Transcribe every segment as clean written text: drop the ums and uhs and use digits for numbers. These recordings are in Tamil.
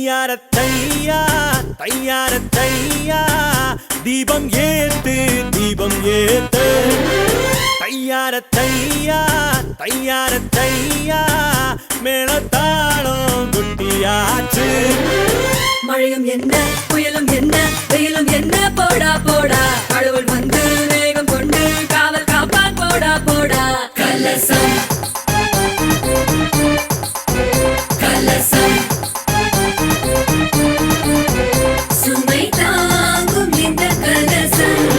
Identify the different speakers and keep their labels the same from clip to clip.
Speaker 1: தையார தையா தையார தையா தீபம் ஏத்து தீபம் ஏத்து தையார தையா தையார தையா மேளதாளம் குட்டியாச்சு
Speaker 2: மழையும் என்ன புயலும் என்ன வெயிலும் என்ன போடா போடா கடவுள் வந்து வேகம் கொண்டு காவல் காப்பான் போடா போடா கலசம் கலசம் சுமை தாங்கும் இந்த கலசம்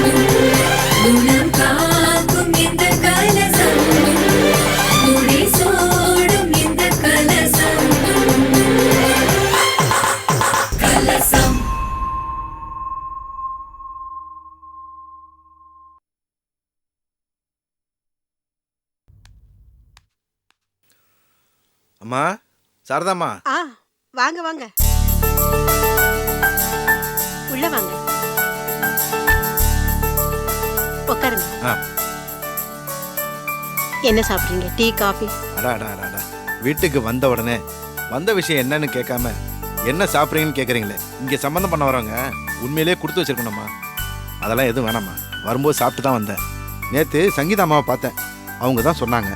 Speaker 2: குணம் காக்கும் இந்த கலசம் முடி சோடும் இந்த கலசம் கலசம்
Speaker 3: அம்மா சாரதாம்மா.
Speaker 4: வாங்க வாங்க உள்ள வாங்க உட்காருங்க. என்ன சாப்பிட்றீங்க? Tea coffee?
Speaker 3: அடா வீட்டுக்கு வந்த உடனே வந்த விஷயம் என்னன்னு கேட்காம என்ன சாப்பிட்றீங்கன்னு கேட்குறீங்களே. இங்கே சம்மந்தம் பண்ண வரவங்க உண்மையிலேயே கொடுத்து வச்சிருக்கணும்மா. அதெல்லாம் எதுவும் வேணாம்மா. வரும்போது சாப்பிட்டு தான் வந்தேன். நேற்று சங்கீதா அம்மாவை பார்த்தேன். அவங்க தான் சொன்னாங்க.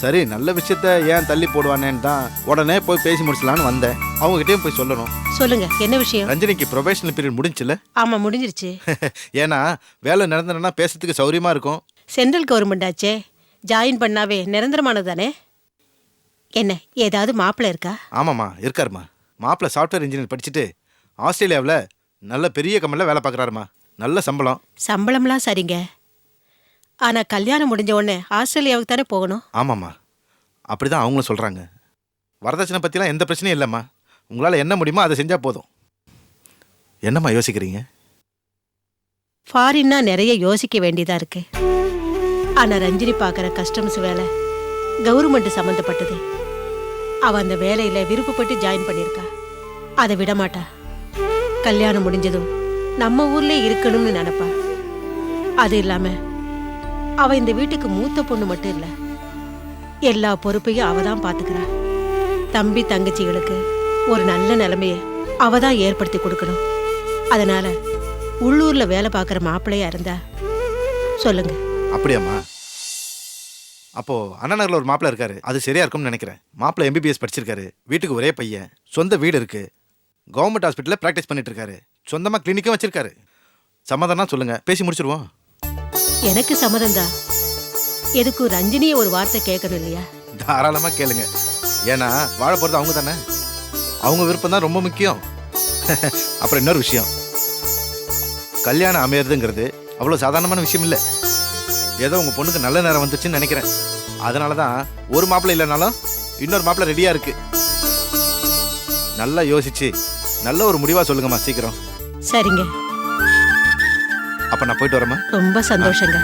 Speaker 3: சரி நல்ல விஷயத்த ஏன் தள்ளி போடுவானேன்னு தான் உடனே போய் பேசி முடிச்சலான்னு வந்தேன். அவங்ககிட்டயும் போய் சொல்லணும்.
Speaker 4: சொல்லுங்க என்ன விஷயம்?
Speaker 3: ரஞ்சினிக்கு ப்ரொபேஷனல் பீரியட் முடிஞ்சுல?
Speaker 4: ஆமா முடிஞ்சிருச்சு.
Speaker 3: ஏன்னா வேலை நடந்ததுன்னா பேசுறதுக்கு சௌரியமா இருக்கும்.
Speaker 4: சென்ட்ரல் கவர்மெண்ட் ஆச்சே, ஜாயின் பண்ணாவே நிரந்தரமானது தானே. என்ன ஏதாவது மாப்பிள்ளை இருக்கா?
Speaker 3: ஆமாம்மா இருக்காருமா. மாப்பிள்ளை சாஃப்ட்வேர் இன்ஜினியர் படிச்சுட்டு ஆஸ்திரேலியாவில் நல்ல பெரிய கம்பெனியில் வேலை பார்க்குறாருமா. நல்ல சம்பளம்.
Speaker 4: சம்பளம்லாம் சரிங்க. ஆனா கல்யாணம் முடிஞ்ச உடனே ஆஸ்திரேலியாவுக்கு தானே போகணும்.
Speaker 3: ஆமாம்மா அப்படிதான் அவங்களும் சொல்கிறாங்க. வரதட்சணை பற்றிலாம் எந்த பிரச்சனையும் இல்லைம்மா. உங்களால் என்ன முடியுமோ அதை செஞ்சால் போதும். என்னம்மா யோசிக்கிறீங்க?
Speaker 4: ஃபாரின்னா நிறைய யோசிக்க வேண்டியதா இருக்கு. ஆனா ரஞ்சினி பார்க்குற கஸ்டம்ஸ் வேலை கவர்மெண்ட் சம்மந்தப்பட்டது. அவ அந்த வேலையில விருப்பப்பட்டு ஜாயின் பண்ணியிருக்கா. அதை விட மாட்டா. கல்யாணம் முடிஞ்சதும் நம்ம ஊர்ல இருக்கணும்னு நினைப்பா. அது இல்லாம அவ இந்த வீட்டுக்கு மூத்த பொண்ணு மட்டும் இல்ல, எல்லா பொறுப்பையும் அவ தான் பாத்துக்கிறா. தம்பி தங்கச்சிகளுக்கு ஒரு நல்ல நிலைமைய அவ தான் ஏற்படுத்தி கொடுக்கணும். அதனால உள்ளூர்ல வேலை பார்க்குற மாப்பிள்ளையா இருந்தா சொல்லுங்க.
Speaker 3: அப்படியாம்மா? அப்போ அண்ணநகரில் ஒரு மாப்பிள்ளை இருக்காரு. அது சரியா இருக்கும்னு நினைக்கிறேன். மாப்பிள்ளை MBBS படிச்சிருக்காரு. வீட்டுக்கு ஒரே பையன். சொந்த வீடு இருக்கு. கவர்மெண்ட் ஹாஸ்பிட்டலில் ப்ராக்டிஸ் பண்ணிட்டு இருக்காரு. சொந்தமாக கிளினிக்கும் வச்சிருக்காரு. சம்மதம்னா சொல்லுங்க, பேசி முடிச்சிருவோம்.
Speaker 4: எனக்கு சம்மதம் தான். எதுக்கும் ரஞ்சினியை ஒரு வார்த்தை கேட்கணும் இல்லையா?
Speaker 3: தாராளமாக கேளுங்க. ஏன்னா வாழ போகிறது அவங்க தானே. அவங்க விருப்பம் தான் ரொம்ப முக்கியம். அப்புறம் இன்னொரு விஷயம், கல்யாணம் அமையறதுங்கிறது அவ்வளோ சாதாரணமான விஷயம் இல்லை. ஏதோ உங்கள் பொண்ணுக்கு நல்ல நேரம் வந்துச்சுன்னு நினைக்கிறேன். அதனால தான் ஒரு மாப்பிள்ளை இல்லைனாலும் இன்னொரு மாப்பிள்ளை ரெடியாக இருக்கு. நல்லா யோசிச்சு நல்ல ஒரு முடிவாக சொல்லுங்கம்மா சீக்கிரம்.
Speaker 4: சரிங்க.
Speaker 3: அப்போ நான் போயிட்டு வரேம்மா.
Speaker 4: ரொம்ப சந்தோஷங்க.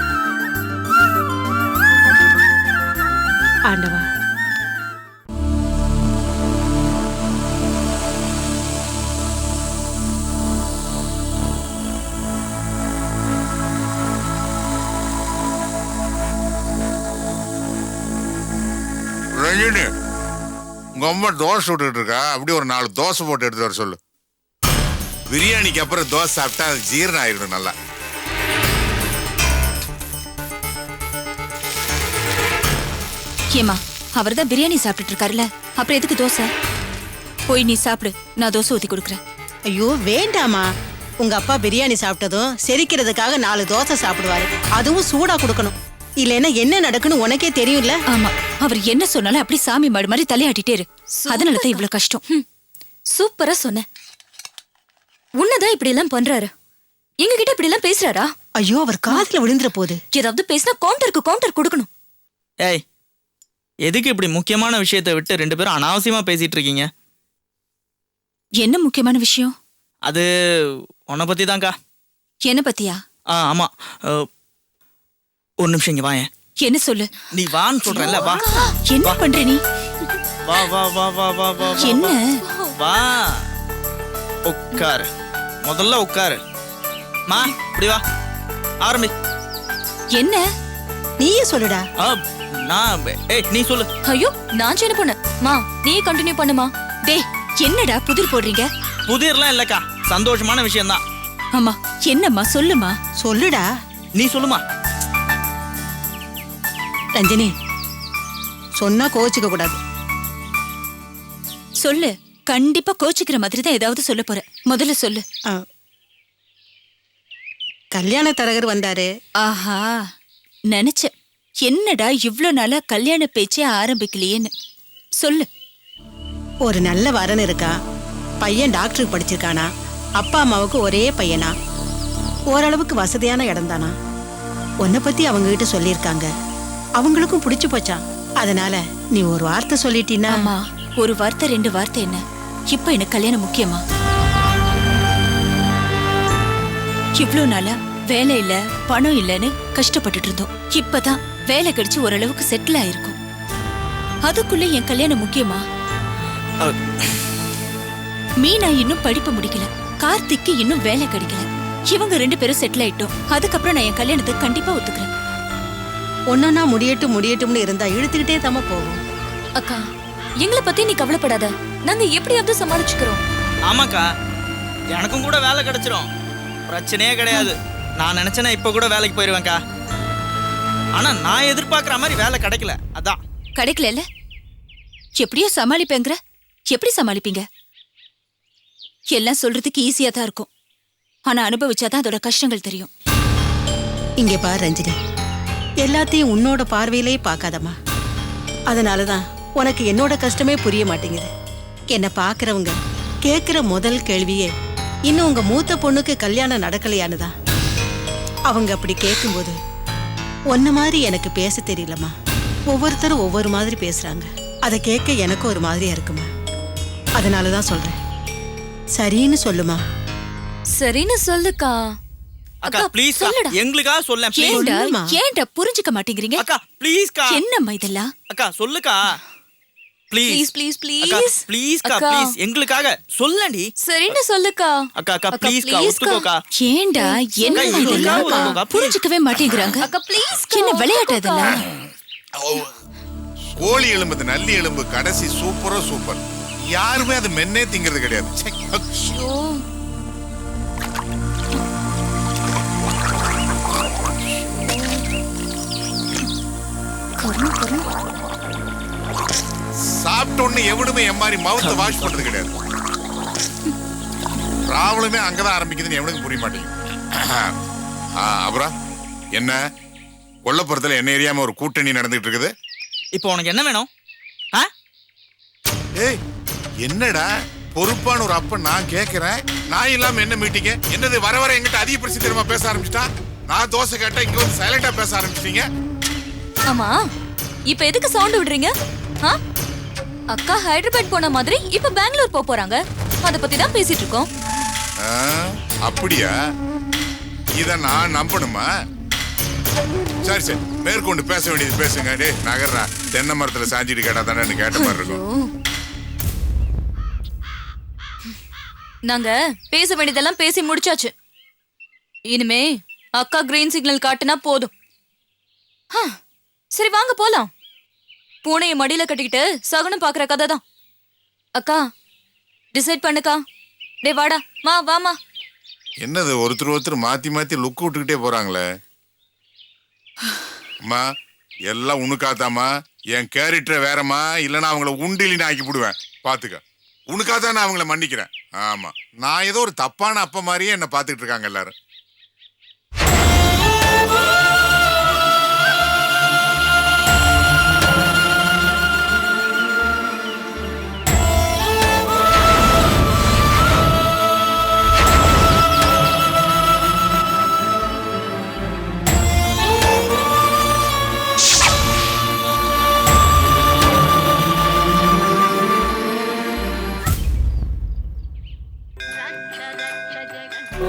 Speaker 4: ஆண்டவா.
Speaker 5: ரஞ்சினி, உங்க அம்மா தோசை விட்டுட்டு இருக்கா. அப்படியே ஒரு 4 தோசை போட்டு எடுத்து வர சொல்லு. பிரியாணிக்கு அப்புறம் தோசை சாப்பிட்டா அது ஜீரணம் ஆயிடும் நல்லா.
Speaker 6: ஏமா அவர் தான் பிரியாணி சாப்பிட்டுட்டு இருக்காருல்ல, அப்புறம் எதுக்கு தோசை? போய் நீ சாப்பிடு, நான் தோசை ஊத்தி கொடுக்குறேன்.
Speaker 4: ஐயோ வேண்டாமா. உங்க அப்பா பிரியாணி சாப்பிட்டதும் செரிக்கிறதுக்காக 4 தோசை சாப்பிடுவாரு. அதுவும் சூடா கொடுக்கணும். இல்லைன்னா என்ன நடக்குன்னு உனக்கே தெரியும்ல.
Speaker 6: ஆமா, அவர் என்ன சொன்னாலும் அப்படி சாமி மாடு மாதிரி தலையாட்டிட்டே இரு. அதனாலதான் இவ்வளவு கஷ்டம். சூப்பரா சொன்ன. உன்னதான் இப்படி எல்லாம் பண்றாரு. எங்க கிட்ட இப்படி எல்லாம் பேசுறாரா?
Speaker 4: ஐயோ அவர் காதுல விழுந்துற போது.
Speaker 6: ஏதாவது பேசினா கவுண்டர் கொடுக்கணும்.
Speaker 7: ஏய், எதுக்கு இப்படி முக்கியமான விஷயத்தை விட்டு 2 பேரும் அனாவசியமா பேசிட்டு இருக்கீங்க?
Speaker 6: என்ன முக்கியமான விஷயம்?
Speaker 7: அது உன்னை பத்தி தான்க்கா.
Speaker 6: என்ன பத்தியா?
Speaker 7: ஆமா. ஒரு நிமிஷம் இங்க வாயேன்.
Speaker 6: என்ன சொல்லு.
Speaker 7: நீ வான்னு சொல்றேன்ல, வா.
Speaker 6: என்ன பண்ற நீ?
Speaker 7: வா வா வா வா வா வா.
Speaker 6: என்ன?
Speaker 7: வா உட்காரு. முதல்ல உட்காரு. மா இப்படி வா. ஆரம்பி.
Speaker 6: என்ன?
Speaker 4: நீயே சொல்லுடா.
Speaker 7: நான் ஏய் நீ சொல்லு.
Speaker 6: ஐயோ நான் சின்ன பொண்ணு. மா நீ கண்டினியூ பண்ணுமா. டேய் என்னடா புதிர் போடுறீங்க?
Speaker 7: புதிர்லாம் இல்லக்கா, சந்தோஷமான விஷயம்தான்.
Speaker 6: அம்மா என்னம்மா சொல்லுமா.
Speaker 4: சொல்லுடா.
Speaker 7: நீ சொல்லுமா.
Speaker 4: ரஞ்சினி, சொன்னா கோச்சிக்க கூடாது.
Speaker 6: சொல்லு. கண்டிப்பா கோச்சிக்கிற மாதிரி தான் ஏதாவது சொல்ல போற. முதல்ல சொல்லு.
Speaker 4: கல்யாண தரகர் வந்தாரு.
Speaker 6: ஆஹா, நினைச்சேன் என்னடா இவ்ளோ நாளா கல்யாண பேச்சே ஆரம்பிக்கலையேன்னு. சொல்லு.
Speaker 4: ஒரு நல்ல வரன் இருக்கா, பையன் டாக்டருக்கு படிச்சிருக்கானா, அப்பா அம்மாவுக்கு ஒரே பையனா, ஓரளவுக்கு வசதியான இடம் தானா. உன்னை பத்தி அவங்க கிட்ட சொல்லியிருக்காங்க, அவங்களுக்கும் பிடிச்சு போச்சான். அதனால நீ ஒரு வார்த்தை சொல்லிட்டீன்னா.
Speaker 6: ஆமா, ஒரு வார்த்தை 2 வார்த்தை என்ன, இப்ப எனக்கு கல்யாணம் முக்கியமா? இவ்ளோ நாளா வேலை இல்ல பணம் இல்லன்னு கஷ்டப்பட்டுட்டு இருந்தோம். இப்பதான் வேலை கிடைச்சு ஓரளவுக்கு செட்டில் ஆயிருக்கும். அதுக்குள்ள என் கல்யாணம் முக்கியமா? மீனா இன்னும் படிப்பு முடிக்கல, கார்த்திக்கு இன்னும் வேலை கிடைக்கல. இவங்க 2 பேரும் செட்டில் ஆயிட்டோம். அதுக்கப்புறம் நான் என் கல்யாணத்தை கண்டிப்பா ஒத்துக்கிறேன்.
Speaker 4: ஒன்னா முடியட்டும்னு இருந்தா இழுத்துக்கிட்டே தாம போகும்.
Speaker 6: அக்கா, எங்களை பத்தி நீ கவலைப்படாத, நாங்க எப்படியாவது சமாளிச்சுக்கிறோம்.
Speaker 7: ஆமாக்கா, எனக்கும் கூட வேலை கிடைச்சிரும், பிரச்சனையே கிடையாது. நான் நினைச்சேன்னா இப்ப கூட வேலைக்கு போயிருவேன்க்கா. ஆனா நான் எதிர்பார்க்கிற மாதிரி வேலை கிடைக்கல, அதான்.
Speaker 6: கிடைக்கல, எப்படியோ சமாளிப்பேங்கிற. எப்படி சமாளிப்பீங்க? எல்லாம் சொல்றதுக்கு ஈஸியா தான் இருக்கும், ஆனா அனுபவிச்சாதான் அதோட கஷ்டங்கள் தெரியும்.
Speaker 4: இங்க பாரு ரஞ்சினி, எல்லாத்தையும் உன்னோட பார்வையிலே பார்க்காதம்மா. அதனாலதான் உனக்கு என்னோட கஷ்டமே புரிய மாட்டேங்குது. என்ன பாக்குறவங்க கேக்குற முதல் கேள்வியே இன்னும் உங்க மூத்த பொண்ணுக்கு கல்யாணம் நடக்கலையானுதான். அவங்க அப்படி கேட்கும்போது ஒன்ன மாதிரி எனக்கு பேச தெரியலம்மா. ஒவ்வொருத்தரும் ஒவ்வொரு மாதிரி பேசுறாங்க, அதை கேட்க எனக்கு ஒரு மாதிரியா இருக்குமா. அதனாலதான் சொல்றேன், சரின்னு சொல்லுமா.
Speaker 6: சரின்னு சொல்லுக்கா.
Speaker 7: அக்கா ப்ளீஸ் எங்களுக்கா சொல்ல.
Speaker 6: ஏன்டா புரிஞ்சுக்க மாட்டேங்கிறீங்க?
Speaker 7: அக்கா ப்ளீஸ்க்கா.
Speaker 6: என்னம்மா இதெல்லாம்?
Speaker 7: அக்கா சொல்லுக்கா ப்ளீஸ்.
Speaker 6: ப்ளீஸ் ப்ளீஸ்
Speaker 7: அக்கா
Speaker 6: ப்ளீஸ்
Speaker 7: ப்ளீஸ்க்கா, ப்ளீஸ் எங்களுக்காக சொல்லடி.
Speaker 6: சரின்னு சொல்லுக்கா.
Speaker 7: அக்கா அக்கா ப்ளீஸ்க்கா, ஒத்துக்கோக்கா.
Speaker 6: ஏன்டா என்ன இதெல்லாம் புரிஞ்சுக்கவே மாட்டேங்கிறாங்க. அக்கா ப்ளீஸ், என்ன விளையாட்டு இதெல்லாம்?
Speaker 5: கோழி எலும்பு நல்லி எலும்பு கடைசி சூப்பரோ சூப்பர். யாருமே அது மென்னே திங்கிறது கிடையாது. சாப்பிட்டோன்னு எவனுமே என் மாதிரி மவுத்தை வாஷ் பண்றது கிடையாது. ப்ராப்ளமே அங்கதான் ஆரம்பிக்குதுன்னு எவனுக்கு புரிய மாட்டேங்குது. அப்புறம் என்ன கொல்லப்புறத்துல என்ன எரியாம ஒரு கூட்டணி நடந்துட்டு இருக்குது.
Speaker 7: இப்போ உனக்கு என்ன வேணும்?
Speaker 5: ஏய் என்னடா பொறுப்பான ஒரு அப்ப நான் கேட்கிறேன், நான் இல்லாம என்ன மீட்டிங்க? என்னது வர வர எங்கிட்ட அதிக பிரச்சனை தெரியுமா பேச ஆரம்பிச்சிட்டா? நான் தோசை கேட்டா இங்க வந்து சைலண்டா பேச ஆரம்பிச்சிட்டீங்க.
Speaker 6: ஆமா, இப்ப எதுக்கு சவுண்ட் விடுறீங்க? அக்கா ஹைதராபாத் போன மாதிரி இப்ப பெங்களூர் போறாங்க, அத பத்தி தான் பேசிட்டு இருக்கோம்.
Speaker 5: அப்படியா? இத நான் நம்பணுமா? சரி சரி, மேற்கொண்டு பேச வேண்டியது பேசுங்க. டே நகர்றா, தென்னை மரத்துல சாஞ்சிட்டு கேட்டா தானே கேட்ட மாதிரி இருக்கும்.
Speaker 6: நாங்க பேச வேண்டியதெல்லாம் பேசி முடிச்சாச்சு. இனிமே அக்கா கிரீன் சிக்னல் காட்டுனா போதும். சரி வாங்க போலாம். பூனையை மடியில கட்டிக்கிட்டு சகுனம் பாக்குற கதை தான். அக்கா டிசைட் பண்ணுக்கா. டே வாடா, வாமா.
Speaker 5: என்னது ஒருத்தர் மாத்தி மாத்தி லுக் விட்டுக்கிட்டே போறாங்களே. அம்மா எல்லாம் உனக்காத்தாமா, என் கேரக்டர் வேறம்மா, இல்லைன்னா அவங்கள உண்டிலின்னு ஆக்கி போடுவேன். பாத்துக்க, உனக்காதான் நான் அவங்கள மன்னிக்கிறேன். ஆமா, நான் ஏதோ ஒரு தப்பான அப்ப மாதிரியே என்ன பாத்துக்கிட்டு இருக்காங்க எல்லாரும்.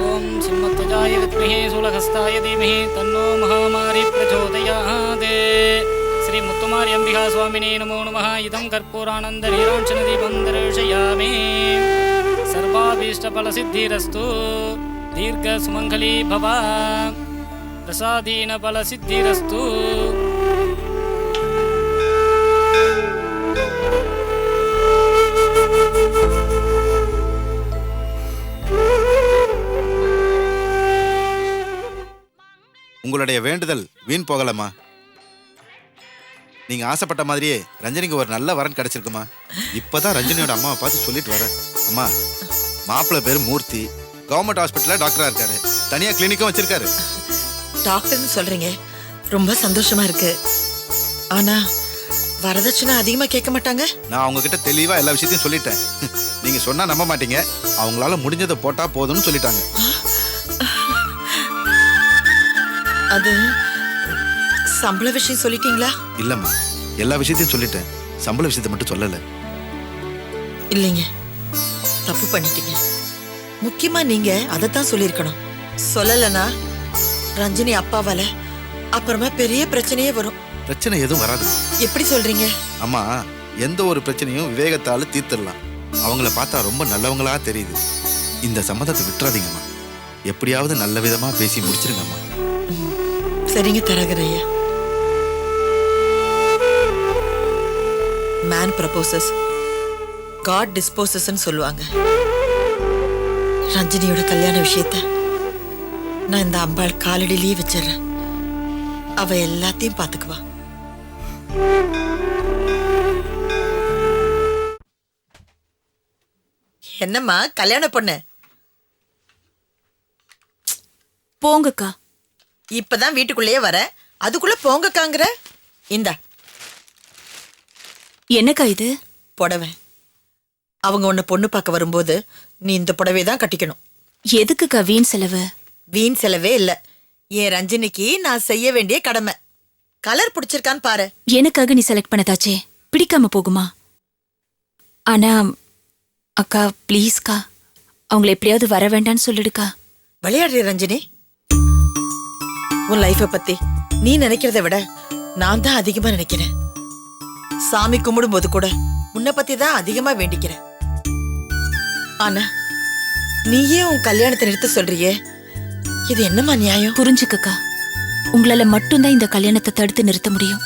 Speaker 8: ओम सिंहध्वजाय विद्महे शूलहस्ताय धीमहि तन्नो महामारी प्रचोदयात्. श्री मुत्तुमारी अंबिका स्वामिने नमो नमः. इदं कर्पूरानन्दनीराञ्जनदीपं दर्शयामि. सर्वाभीष्टफलसिद्धिरस्तु. दीर्घसुमङ्गली भव. प्रसादीनफलसिद्धिरस्तु.
Speaker 3: உங்களுடைய வேண்டுதல் வீண் போகலம்மா. நீங்க ஆசைப்பட்ட மாதிரியே ரஞ்சனிக்கு ஒரு நல்ல வரன் கிடைச்சிருக்குமா. இப்பதான் ரஞ்சனியோட அம்மாவை பார்த்து சொல்லிட்டு வரேன். அம்மா, மாப்பிள்ளை பேரு மூர்த்தி, கவர்மெண்ட் ஹாஸ்பிட்டல்ல டாக்டரா இருக்காரு, தனியா கிளினிக்கும் வச்சிருக்காரு.
Speaker 9: டாக்டர்னு சொல்றீங்க, ரொம்ப சந்தோஷமா இருக்கு. ஆனா வரதட்சணை அதிகமா கேட்க மாட்டாங்க?
Speaker 3: நான் அவங்க கிட்ட தெளிவா எல்லா விஷயத்தையும் சொல்லிட்டேன். நீங்க சொன்னா நம்ப மாட்டீங்க. அவங்களால முடிஞ்சதை போட்டா போதும்னு சொல்லிட்டாங்க.
Speaker 9: அது சம்பள விஷயம் சொல்லிட்டீங்களா?
Speaker 3: இல்லம்மா, எல்லா விஷயத்தையும் சொல்லிட்டேன். சம்பள விஷயத்தை மட்டும் சொல்லல.
Speaker 9: இல்லைங்க, தப்பு பண்ணிட்டீங்க. முக்கியமா நீங்க அதைத்தான் சொல்லியிருக்கணும். சொல்லலனா ரஞ்சினி அப்பாவால அப்புறமா பெரிய பிரச்சனையே வரும்.
Speaker 3: பிரச்சனை எதுவும் வராது.
Speaker 9: எப்படி சொல்றீங்க?
Speaker 3: அம்மா, எந்த ஒரு பிரச்சனையும் விவேகத்தால தீர்த்திடலாம். அவங்கள பார்த்தா ரொம்ப நல்லவங்களா தெரியுது. இந்த சம்மதத்தை விட்டுறாதீங்கம்மா. எப்படியாவது நல்ல விதமா பேசி முடிச்சிருங்கம்மா.
Speaker 9: சரிங்க தரகரையா. மேன் ப்ரப்போசஸ், காட் டிஸ்போசஸ்ன்னு சொல்லுவாங்க. ரஞ்சினியோட கல்யாண விஷயத்த நான் இந்த அம்பாள் காலடியிலேயே வச்சிடறேன். அவ எல்லாத்தையும் பாத்துக்குவா. என்னம்மா கல்யாண பொண்ணு?
Speaker 6: போங்கக்கா.
Speaker 9: இப்பதான் வீட்டுக்குள்ளேயே வர, அதுக்குள்ள போங்கக்காங்கிற. இந்தா
Speaker 6: என்னக்கா இது?
Speaker 9: புடவை. அவங்க உன்னை பொண்ணு பார்க்க வரும்போது நீ இந்த புடவை தான் கட்டிக்கணும்.
Speaker 6: எதுக்குக்கா வீண் செலவு?
Speaker 9: வீண் செலவே இல்ல, என் ரஞ்சினிக்கு நான் செய்ய வேண்டிய கடமை. கலர் பிடிச்சிருக்கான்னு பாரு.
Speaker 6: எனக்காக நீ செலக்ட் பண்ணதாச்சே, பிடிக்காம போகுமா? ஆனா அக்கா ப்ளீஸ்க்கா, அவங்கள எப்படியாவது வர வேண்டான்னு சொல்லிடுக்கா.
Speaker 9: விளையாடுற ரஞ்சினி, உன் லைஃப பத்தி நீ நினைக்கிறத விட நான் தான் அதிகமா நினைக்கிறேன். சாமி கும்பிடும் போது கூட உன்னை பத்தி தான் அதிகமா வேண்டிக்கிறேன். ஆனா நீயே உன் கல்யாணத்தை நிறுத்த சொல்றியே, இது என்னமா நியாயம்?
Speaker 6: புரிஞ்சுக்கக்கா, உங்களால மட்டும்தான் இந்த கல்யாணத்தை தடுத்து நிறுத்த முடியும்.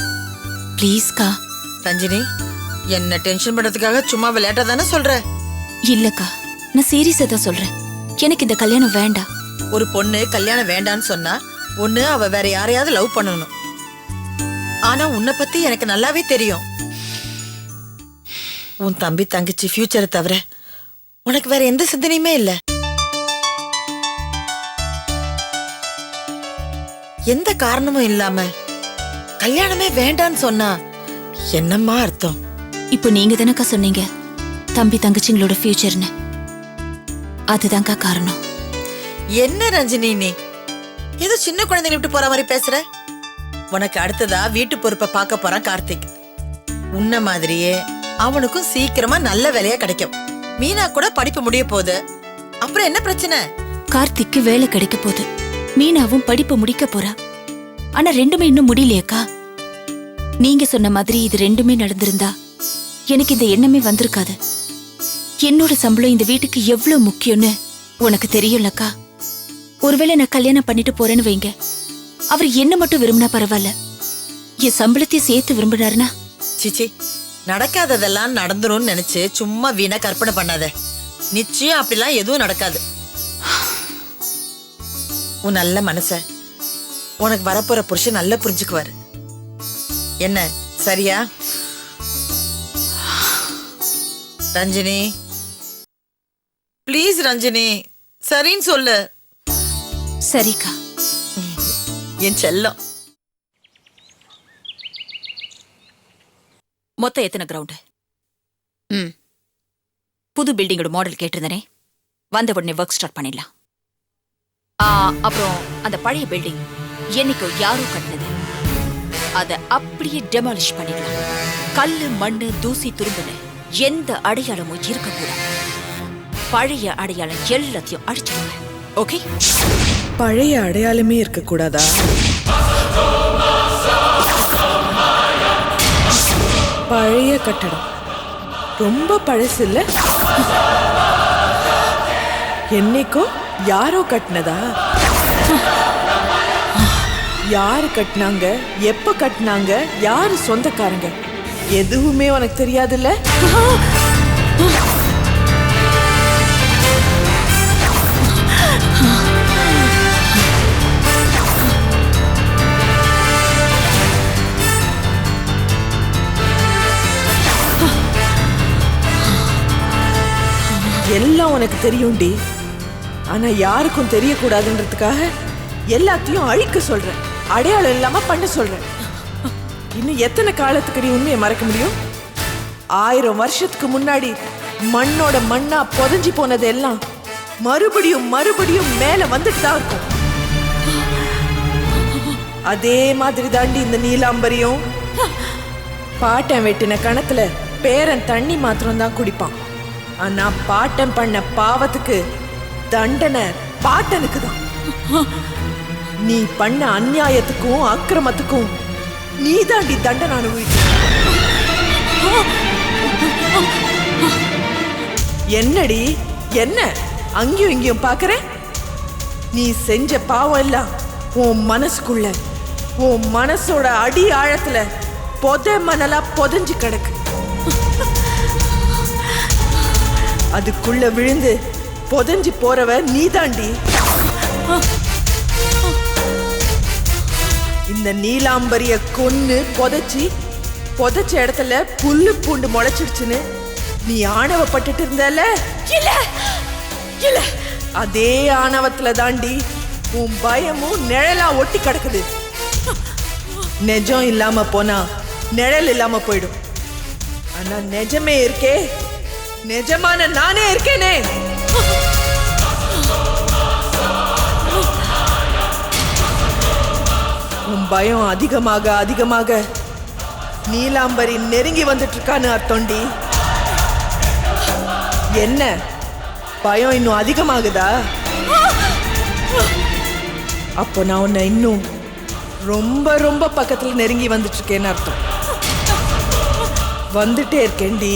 Speaker 6: ப்ளீஸ்க்கா.
Speaker 9: ரஞ்சினி, என்ன டென்ஷன் பண்றதுக்காக சும்மா விளையாட்டா தானே சொல்ற?
Speaker 6: இல்லக்கா, நான் சீரியஸா தான் சொல்றேன். எனக்கு இந்த கல்யாணம் வேண்டாம்.
Speaker 9: ஒரு பொண்ணு கல்யாணம் வேண்டான்னு சொன்னா ஒண்ணு அவ வேற யாரையாவது லவ் பண்ணணும். ஆனா உன்னை பத்தி எனக்கு நல்லாவே தெரியும். உன் தம்பி தங்கச்சி ஃபியூச்சரை தவிர உனக்கு வேற எந்த சிந்தனையுமே இல்ல. எந்த காரணமும் இல்லாம கல்யாணமே வேண்டான்னு சொன்னா என்னம்மா அர்த்தம்?
Speaker 6: இப்போ நீங்க தானக்கா சொன்னீங்க தம்பி தங்கச்சிங்களோட ஃபியூச்சர்னு. அதுதான்க்கா காரணம்.
Speaker 9: என்ன ரஞ்சினி, நீ ஏதோ சின்ன குழந்தைங்க விட்டு போற மாதிரி பேசுற. உனக்கு அடுத்ததா வீட்டு பொறுப்பை பார்க்க போறான் கார்த்திக். உன்ன மாதிரியே அவனுக்கும் சீக்கிரமா நல்ல வேலையா கிடைக்கும். மீனா கூட படிப்பு முடிய போகுது, அப்புறம் என்ன பிரச்சனை?
Speaker 6: கார்த்திக்கு வேலை கிடைக்க போகுது, மீனாவும் படிப்பு முடிக்க போறா. ஆனா ரெண்டுமே இன்னும் முடியலையேக்கா. நீங்க சொன்ன மாதிரி இது ரெண்டுமே நடந்திருந்தா எனக்கு இந்த எண்ணமே வந்திருக்காது. என்னோட சம்பளம் இந்த வீட்டுக்கு எவ்வளவு முக்கியம்னு உனக்கு தெரியும்லக்கா. ஒருவேளை நான் கல்யாணம் பண்ணிட்டு போறேன்னு வைங்க, அவர் என்ன மட்டும் விரும்பினா பரவாயில்ல, என் சம்பளத்தையும் சேர்த்து விரும்பினாருன்னா?
Speaker 9: சிச்சி, நடக்காததெல்லாம் நடந்துரும் நினைச்சு சும்மா வீணா கற்பனை பண்ணாத. நிச்சயம் அப்படிலாம் எதுவும் நடக்காது. உன் நல்ல மனச உனக்கு வரப்போற புருஷன் நல்லா புரிஞ்சுக்குவாரு. என்ன சரியா? ரஞ்சினி ப்ளீஸ், ரஞ்சினி சரின்னு சொல்லு.
Speaker 6: சரிக்கா.
Speaker 9: என் செல்லம்.
Speaker 6: மொத்தம் எத்தனை கிரவுண்டு? புது பில்டிங்கோட மாடல் கேட்டிருந்தனே, வந்த உடனே ஒர்க் ஸ்டார்ட் பண்ணிடலாம். அப்புறம் அந்த பழைய பில்டிங் என்னைக்கோ யாரோ கட்டினது, அதை அப்படியே டெமாலிஷ் பண்ணிடலாம். கல்லு மண்ணு தூசி துரும்புன்னு எந்த அடையாளமும் இருக்கக்கூடாது. பழைய அடையாளம் எல்லாத்தையும் அடிச்சிடுங்க. ஓகே?
Speaker 10: பழைய அடையாளமே இருக்க கூடாதா? பழைய கட்டடம் ரொம்ப பழசு இல்ல? என்னைக்கோ யாரோ கட்டினதா? யாரு கட்டினாங்க, எப்ப கட்டினாங்க, யாரு சொந்தக்காரங்க, எதுவுமே உனக்கு தெரியாதுல்ல? எல்லாம் உனக்கு தெரியும்டி. ஆனா யாருக்கும் தெரியக்கூடாதுன்றதுக்காக எல்லாத்தையும் அழிக்க சொல்றேன். அடையாளம் இல்லாம பண்ண சொல்றேன். இன்னும் எத்தனை காலத்துக்கு நீ உண்மையை மறக்க முடியும்? 1000 வருஷத்துக்கு முன்னாடி மண்ணோட மண்ணா புதைஞ்சி போனது எல்லாம் மறுபடியும் மறுபடியும் மேல வந்துட்டு தான் இருக்கும். அதே மாதிரி தாண்டி இந்த நீலாம்பரியும். பாட்டன் வெட்டின கணத்துல பேரன் தண்ணி மாத்திரம் தான் குடிப்பான். ஆனா பாட்டன் பண்ண பாவத்துக்கு தண்டனை பாட்டனுக்கு தான். நீ பண்ண அநியாயத்துக்கும் அக்கிரமத்துக்கும் நீ தாண்டி தண்டனை அனுபவிக்க. என்னடி என்ன அங்கேயும் இங்கேயும் பாக்குற? நீ செஞ்ச பாவம் எல்லாம் உன் மனசுக்குள்ள, உன் மனசோட அடி ஆழத்துல பொத மணலா பொதஞ்சு கிடக்கு. அதுக்குள்ள விழுந்து பொதஞ்சு போறவ நீ தாண்டி. இந்த நீலாம்பரிய கொன்னு புதைச்ச இடத்துல புல்லு பூண்டு முளைச்சிடுச்சுன்னு நீ ஆணவப்பட்டுட்டு இருந்தல? இல்ல இல்ல, அதே ஆணவத்துல தாண்டி உன் பயமும் நிழலா ஒட்டி கிடக்குது. நெஜம் இல்லாம போனா நிழல் இல்லாம போயிடும். ஆனா நெஜமே இருக்கே, நிஜமான நானே இருக்கேனே. உன் பயம் அதிகமாக அதிகமாக நீலாம்பரி நெருங்கி வந்துட்டு இருக்கான்னு அர்த்தம்டி. என்ன பயம் இன்னும் அதிகமாகுதா? அப்போ நான் உன்னை இன்னும் ரொம்ப ரொம்ப பக்கத்துல நெருங்கி வந்துட்டு இருக்கேன்னு அர்த்தம். வந்துட்டே இருக்கேன்டி.